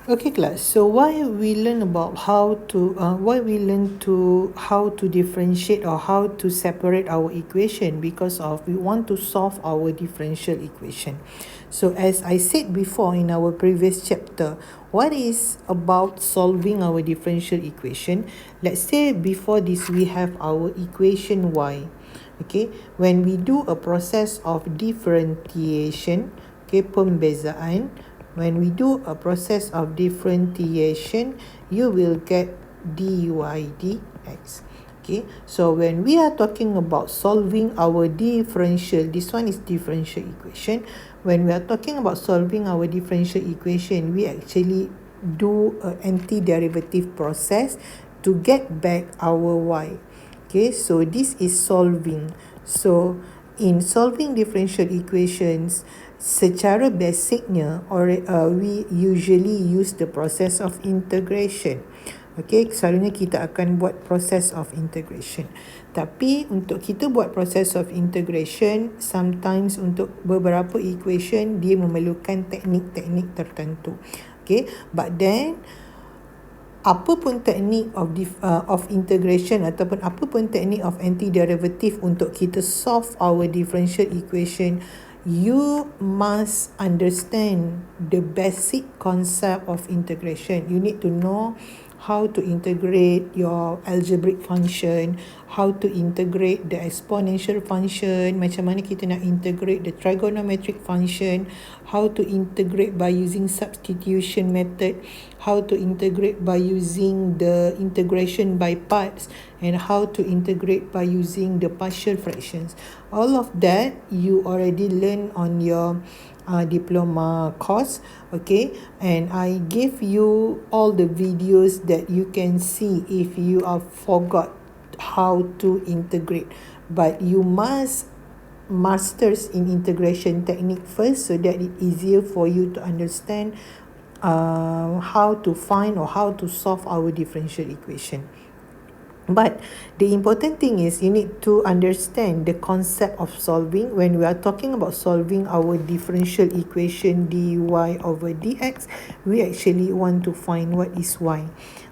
Okay, class. So why we learn about how to how to differentiate or how to separate our equation, because of we want to solve our differential equation. So as I said before in our previous chapter, what is about solving our differential equation? Let's say before this we have our equation y. Okay, when we do a process of differentiation, okay, pembezaan, when we do a process of differentiation, you will get dy dx. Okay, so when we are talking about solving our differential, this one is differential equation. When we are talking about solving our differential equation, we actually do an antiderivative process to get back our y. Okay, so this is solving. So in solving differential equations, secara basicnya we usually use the process of integration. Okay, selalunya kita akan buat process of integration. Tapi untuk kita buat process of integration, sometimes untuk beberapa equation dia memerlukan teknik-teknik tertentu. Okay, but then apa pun teknik of integration ataupun apa pun teknik of antiderivative untuk kita solve our differential equation, you must understand the basic concept of integration. You need to know how to integrate your algebraic function, how to integrate the exponential function, macam mana kita nak integrate the trigonometric function, how to integrate by using substitution method, how to integrate by using the integration by parts, and how to integrate by using the partial fractions. All of that you already learned on your diploma course. Okay, and I give you all the videos that you can see if you are forgot how to integrate, but you must masters in integration technique first, so that it's easier for you to understand how to find or how to solve our differential equation. But the important thing is you need to understand the concept of solving. When we are talking about solving our differential equation dy over dx, we actually want to find what is y.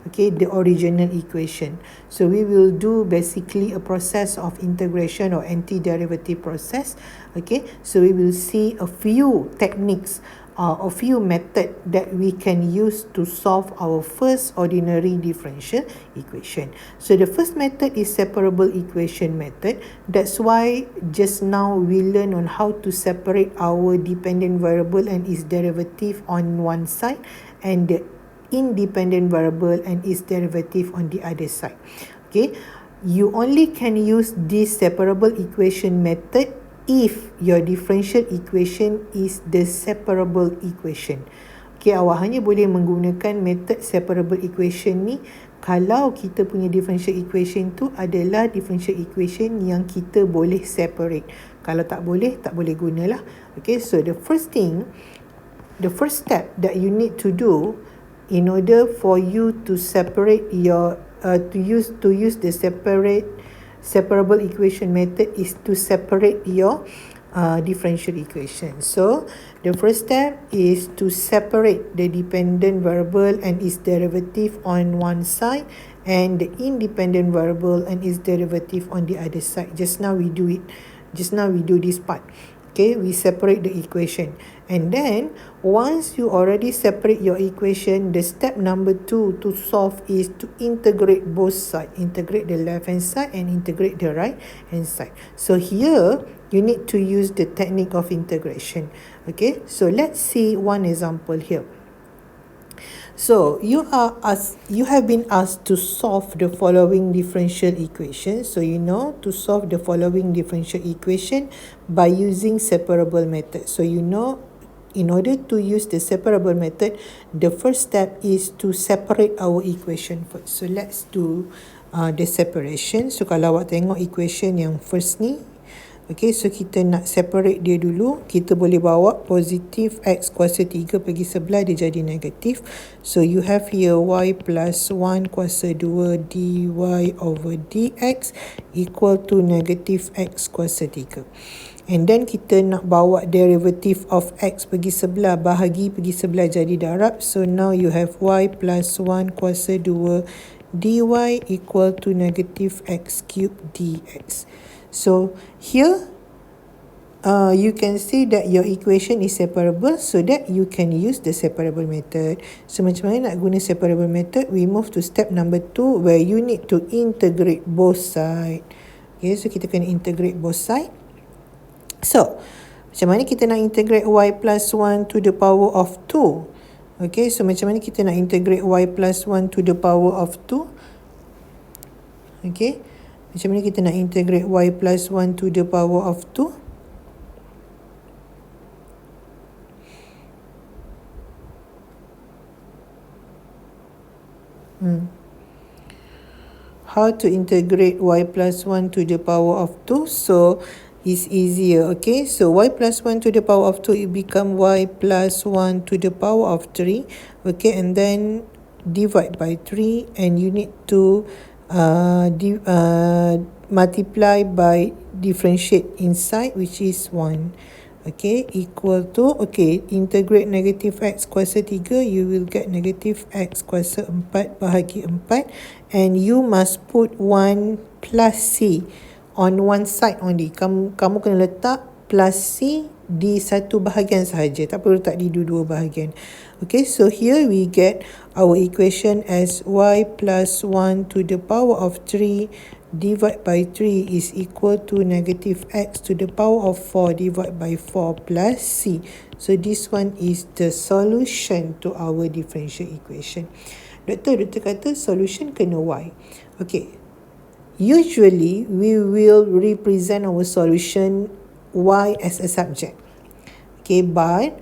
Okay, the original equation. So we will do basically a process of integration or antiderivative process. Okay, so we will see a few techniques, a few methods that we can use to solve our first ordinary differential equation. So the first method is separable equation method. That's why just now we learn on how to separate our dependent variable and its derivative on one side, and the independent variable and its derivative on the other side. Okay, you only can use this separable equation method if your differential equation is the separable equation. Okay, awak hanya boleh menggunakan method separable equation ni kalau kita punya differential equation tu adalah differential equation yang kita boleh separate. Kalau tak boleh gunalah. Okay, so the first step that you need to do in order for you to separate your to use the separable equation method is to separate your differential equation. So the first step is to separate the dependent variable and its derivative on one side, and the independent variable and its derivative on the other side. Just now we do this part. Okay, we separate the equation, and then once you already separate your equation, the step number 2 to solve is to integrate both sides. Integrate the left hand side and integrate the right hand side. So here you need to use the technique of integration. Okay, so let's see one example here. So you have been asked to solve the following differential equation. So you know to solve the following differential equation by using separable method. So you know, in order to use the separable method, the first step is to separate our equation first. So let's do the separation. So kalau awak tengok equation yang first ni, okay, so kita nak separate dia dulu. Kita boleh bawa positif x kuasa 3 pergi sebelah, dia jadi negatif. So you have here y plus 1 kuasa 2 dy over dx equal to negative x kuasa 3. And then kita nak bawa derivative of x pergi sebelah, bahagi pergi sebelah jadi darab. So now you have y plus 1 kuasa 2 dy equal to negative x cube dx. So here you can see that your equation is separable, so that you can use the separable method. So macam mana nak guna separable method? We move to step number 2 where you need to integrate both sides. Okay, so kita kena integrate both sides. So macam mana kita nak integrate y plus 1 to the power of 2? Okay, so macam mana kita nak integrate y plus 1 to the power of 2? Okay, macam mana kita nak integrate y plus 1 to the power of 2? How to integrate y plus 1 to the power of 2? So it's easier. Okay, so y plus 1 to the power of 2, it become y plus 1 to the power of 3. Okay, and then divide by 3, and you need to multiply by differentiate inside, which is 1. Okay, equal to, okay, integrate negative x kuasa 3, you will get negative x kuasa 4 bahagi 4, and you must put 1 plus c on one side only. Kamu kena letak plus c di satu bahagian sahaja, tak perlu letak di dua bahagian. Okay, so here we get our equation as y plus 1 to the power of 3 divide by 3 is equal to negative x to the power of 4 divide by 4 plus c. So this one is the solution to our differential equation. Doktor kata solution kena y. Okay, usually we will represent our solution y as a subject. Okay, but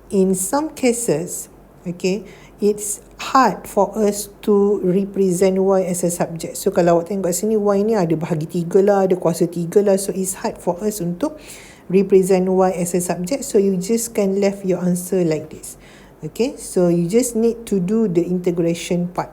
in some cases, okay, it's hard for us to represent y as a subject. So kalau awak tengok kat sini, y ni ada bahagi 3 lah, ada kuasa 3 lah. So it's hard for us untuk represent y as a subject. So you just can left your answer like this. Okay, so you just need to do the integration part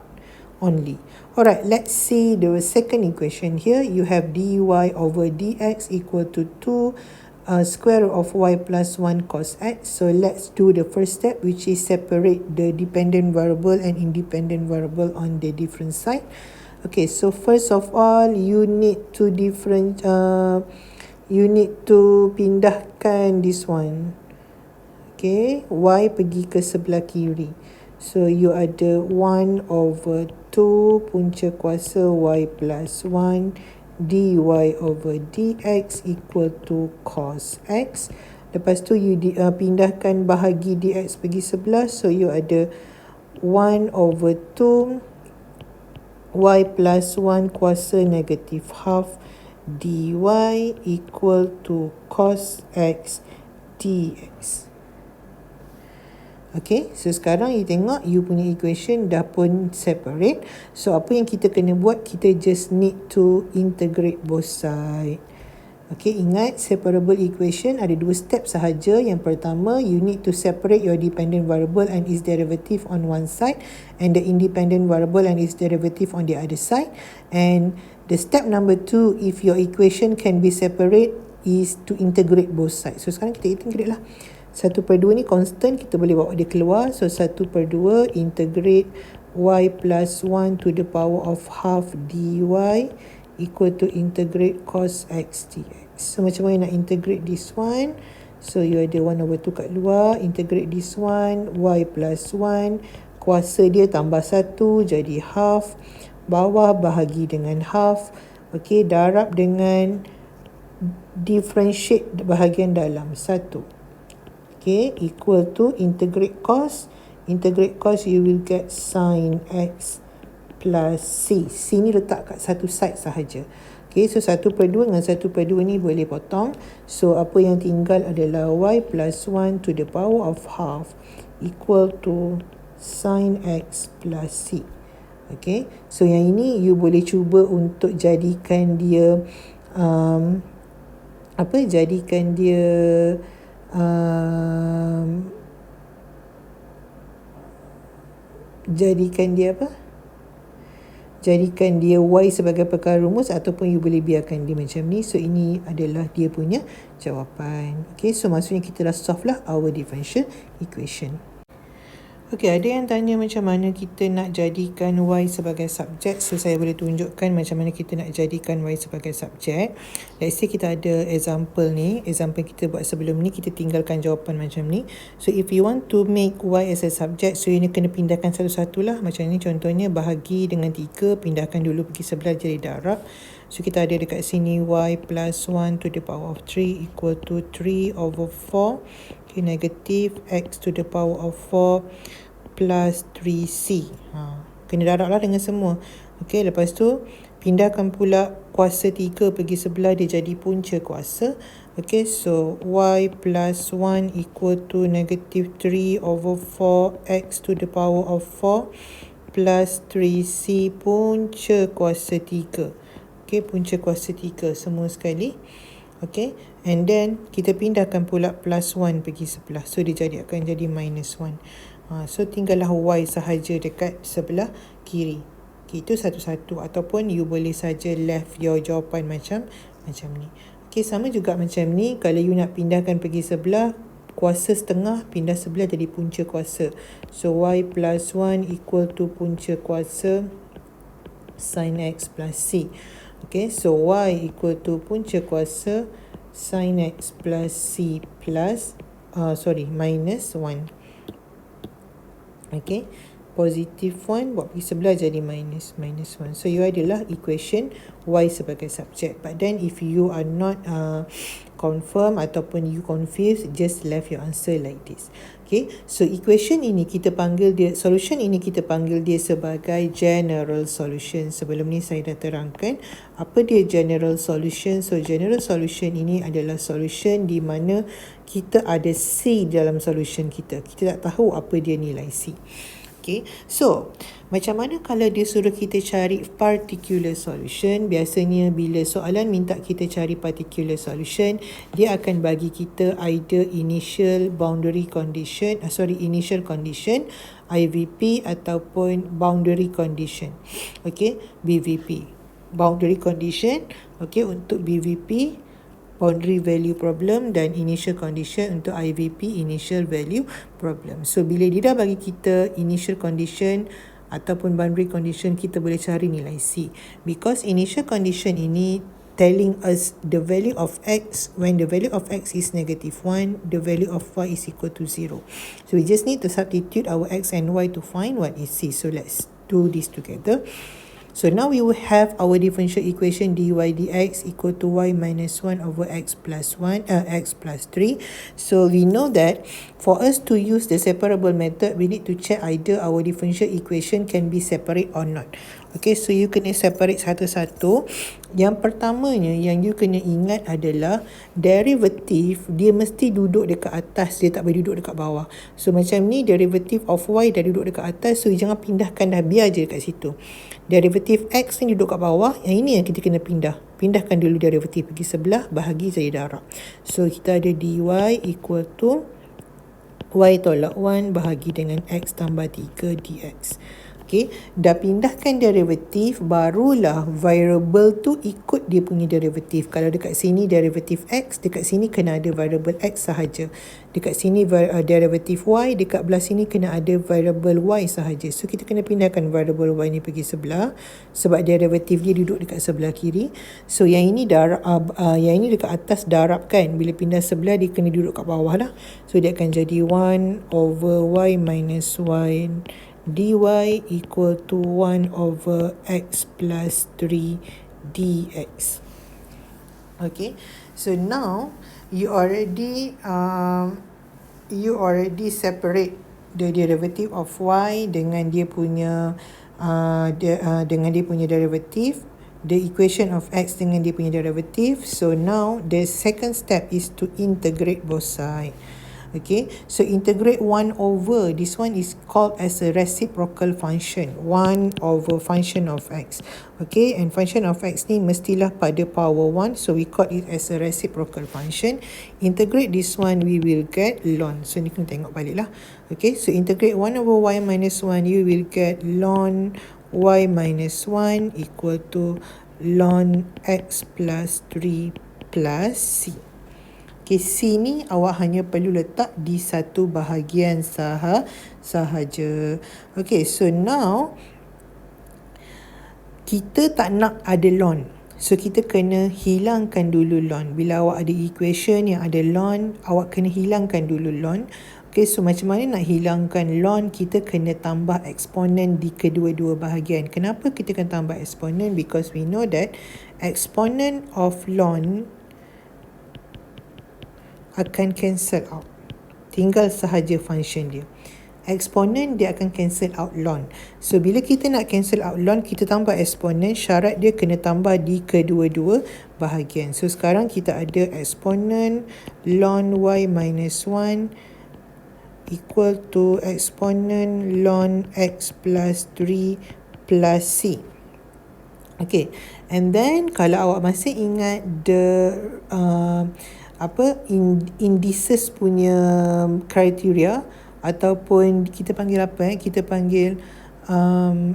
only. Alright, let's see the second equation here. You have dy over dx equal to 2 square root of y plus 1 cos x. So let's do the first step, which is separate the dependent variable and independent variable on the different side. Okay, so first of all, you need to pindahkan this one. Okay, y pergi ke sebelah kiri. So you ada 1 over 2 punca kuasa y plus 1 dy over dx equal to cos x. Lepas tu you pindahkan bahagi dx pergi sebelah. So you ada 1 over 2 y plus 1 kuasa negative half dy equal to cos x dx. Okay, so sekarang you tengok you punya equation dah pun separate. So apa yang kita kena buat, kita just need to integrate both side. Okay, ingat separable equation ada 2 step sahaja. Yang pertama, you need to separate your dependent variable and its derivative on one side, and the independent variable and its derivative on the other side. And the step number 2, if your equation can be separate, is to integrate both sides. So sekarang kita integrate lah. 1/2 ni constant, kita boleh bawa dia keluar. So 1/2 integrate y plus 1 to the power of half dy equal to integrate cos x dx. So macam mana nak integrate this one? So you ada 1/2 kat luar, integrate this one, y plus 1, kuasa dia tambah 1 jadi half, bawah bahagi dengan half. Okay, darab dengan differentiate bahagian dalam 1. Okay, equal to integrate cos. Integrate cos, you will get sin x plus c. C ni letak kat satu side sahaja. Okay, so 1/2 dengan 1/2 ni boleh potong. So apa yang tinggal adalah y plus 1 to the power of half equal to sin x plus c. Okay, so yang ini you boleh cuba untuk jadikan dia jadikan dia jadikan dia y sebagai perkara rumus, ataupun you boleh biarkan dia macam ni. So ini adalah dia punya jawapan. Okay, so maksudnya kita dah solve lah our differential equation. Okey, ada yang tanya macam mana kita nak jadikan Y sebagai subjek. So, saya boleh tunjukkan macam mana kita nak jadikan Y sebagai subjek. Let's say kita ada example ni. Example kita buat sebelum ni, kita tinggalkan jawapan macam ni. So, if you want to make Y as a subject, so ini kena pindahkan satu-satu lah. Macam ni contohnya, bahagi dengan 3, pindahkan dulu pergi sebelah jadi darab. So, kita ada dekat sini Y plus 1 to the power of 3 equal to 3 over 4. Okay, negative X to the power of 4 plus 3C. Kena darab lah dengan semua. Okay, lepas tu pindahkan pula kuasa 3 pergi sebelah, dia jadi punca kuasa. Okay, so Y plus 1 equal to negative 3 over 4 X to the power of 4 plus 3C punca kuasa 3. Okay, punca kuasa 3 semua sekali. Okay, and then kita pindahkan pula plus 1 pergi sebelah. So dia akan jadi minus 1. So tinggallah Y sahaja dekat sebelah kiri. Okay, itu satu-satu. Ataupun you boleh saja left your jawapan macam ni. Okay, sama juga macam ni. Kalau you nak pindahkan pergi sebelah, kuasa setengah pindah sebelah jadi punca kuasa. So Y plus 1 equal to punca kuasa sin X plus C. Okay, so Y equal to punca kuasa sin X plus C plus, minus 1. Okay, positive 1 buat pergi sebelah jadi minus 1. So you adalah equation Y sebagai subjek. But then if you are not confirm ataupun you confused, just left your answer like this. Okay, so equation ini kita panggil dia, solution ini kita panggil dia sebagai general solution. Sebelum ni saya dah terangkan apa dia general solution. So general solution ini adalah solution di mana kita ada C dalam solution kita. Kita tak tahu apa dia nilai C. Okay, so macam mana kalau dia suruh kita cari particular solution? Biasanya bila soalan minta kita cari particular solution, dia akan bagi kita either initial condition, IVP ataupun boundary condition. Okay, BVP. Boundary condition, okay, untuk BVP, boundary value problem, dan initial condition untuk IVP, initial value problem. So bila dia dah bagi kita initial condition ataupun boundary condition, kita boleh cari nilai C. Because initial condition ini telling us the value of X, when the value of X is negative 1, the value of Y is equal to 0. So we just need to substitute our X and Y to find what is C. So let's do this together. So now we will have our differential equation dy dx equal to y minus 1 over x plus 3. So we know that for us to use the separable method, we need to check either our differential equation can be separate or not. Okay, so you kena separate satu-satu. Yang pertamanya yang you kena ingat adalah derivative dia mesti duduk dekat atas, dia tak boleh duduk dekat bawah. So macam ni, derivative of y dah duduk dekat atas, so jangan pindahkan dah, biar je dekat situ. Derivative x ni duduk kat bawah, yang ini yang kita kena pindahkan dulu derivative pergi sebelah, bahagi jadi darab. So kita ada dy equal to y tolak 1 bahagi dengan x tambah 3 dx. Okay, dah pindahkan derivatif, barulah variable tu ikut dia punya derivatif. Kalau dekat sini derivatif x, dekat sini kena ada variable x sahaja. Dekat sini derivatif y, dekat belah sini kena ada variable y sahaja. So kita kena pindahkan variable y ni pergi sebelah, sebab derivatif dia duduk dekat sebelah kiri. So yang ini yang ini dekat atas darab kan. Bila pindah sebelah, dia kena duduk kat bawah lah. So dia akan jadi 1 over y minus 1 dy equal to 1 over x plus 3 dx. Okay, so now you already separate the derivative of y dengan dia punya derivative, the equation of x dengan dia punya derivative. So now the second step is to integrate both sides. Okay, so integrate 1 over, this one is called as a reciprocal function, 1 over function of x. Okay, and function of x ni mestilah pada power 1, so we call it as a reciprocal function. Integrate this one, we will get ln. So ni kena tengok balik lah. Okay, so integrate 1 over y minus 1, you will get ln y minus 1 equal to ln x plus 3 plus c. Okay, C ni awak hanya perlu letak di satu bahagian sahaja. Okay, so now kita tak nak ada ln. So kita kena hilangkan dulu ln. Bila awak ada equation yang ada ln, awak kena hilangkan dulu ln. Okay, so macam mana nak hilangkan ln? Kita kena tambah eksponen di kedua-dua bahagian. Kenapa kita kena tambah eksponen? Because we know that exponent of ln akan cancel out. Tinggal sahaja function dia. Eksponen dia akan cancel out ln. So bila kita nak cancel out ln, kita tambah eksponen, syarat dia kena tambah di kedua-dua bahagian. So sekarang kita ada eksponen ln y minus 1 equal to eksponen ln x plus 3 plus c. Okay, and then kalau awak masih ingat the indices punya kriteria, ataupun kita panggil apa kita panggil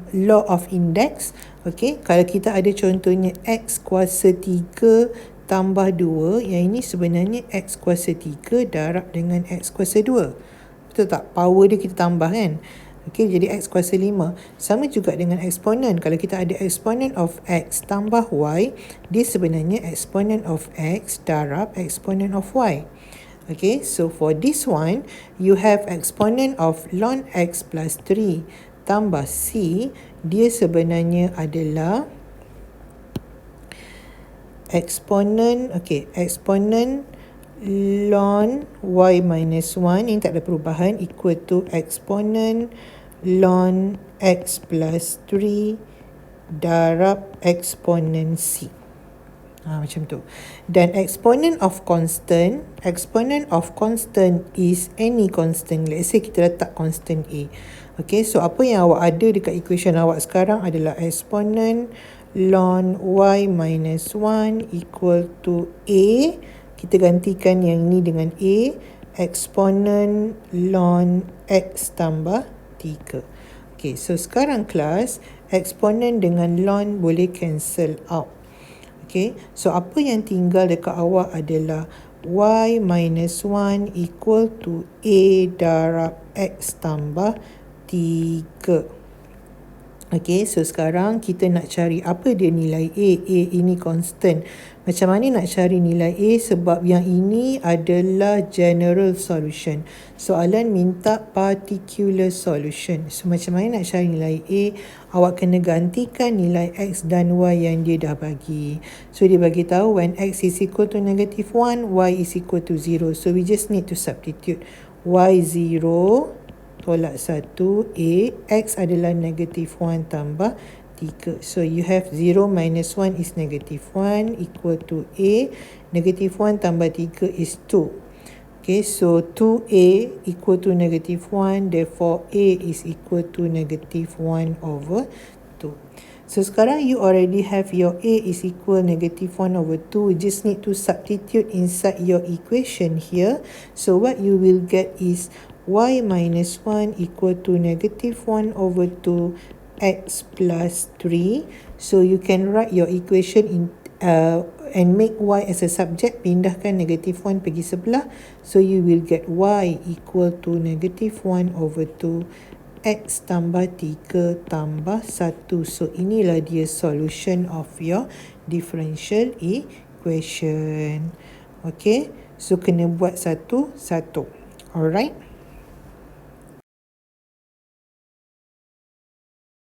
law of index. Okay, kalau kita ada contohnya x kuasa 3 tambah 2, yang ini sebenarnya x kuasa 3 darab dengan x kuasa 2. Betul tak? Power dia kita tambah kan. Okay, jadi x kuasa 5. Sama juga dengan eksponen. Kalau kita ada eksponen of x tambah y, dia sebenarnya eksponen of x darab eksponen of y. Okay, so for this one, you have exponent of ln x plus 3 tambah c. Dia sebenarnya adalah eksponen ln y minus 1, ini tak ada perubahan, equal to eksponen ln x plus 3 darab eksponen c. Macam tu. Dan exponent of constant is any constant. Let's say kita letak constant a. Okay, so apa yang awak ada dekat equation awak sekarang adalah exponent ln y minus 1 equal to a. Kita gantikan yang ni dengan a. Exponent ln x tambah 3. Okay, so sekarang kelas, exponent dengan ln boleh cancel out. Okay, so apa yang tinggal dekat awak adalah y minus 1 equal to a darab x tambah 3. Okay, so sekarang kita nak cari apa dia nilai a. A ini constant. Macam mana nak cari nilai a? Sebab yang ini adalah general solution. Soalan minta particular solution. So macam mana nak cari nilai a? Awak kena gantikan nilai x dan y yang dia dah bagi. So dia bagi tahu when x is equal to negative 1, y is equal to 0. So we just need to substitute. Y 0 tolak 1, a, x adalah negative 1 tambah 3. So you have 0 minus 1 is negative 1 equal to a. Negative 1 tambah 3 is 2. Okay, so 2a equal to negative 1. Therefore, a is equal to negative 1 over 2. So sekarang you already have your a is equal negative 1 over 2. You just need to substitute inside your equation here. So what you will get is y minus 1 equal to negative 1 over 2 x plus 3. So you can write your equation in and make y as a subject. Pindahkan negative 1 pergi sebelah. So you will get y equal to negative 1 over 2 x tambah 3 tambah 1. So inilah dia solution of your differential equation. Okay, so kena buat satu-satu. Alright.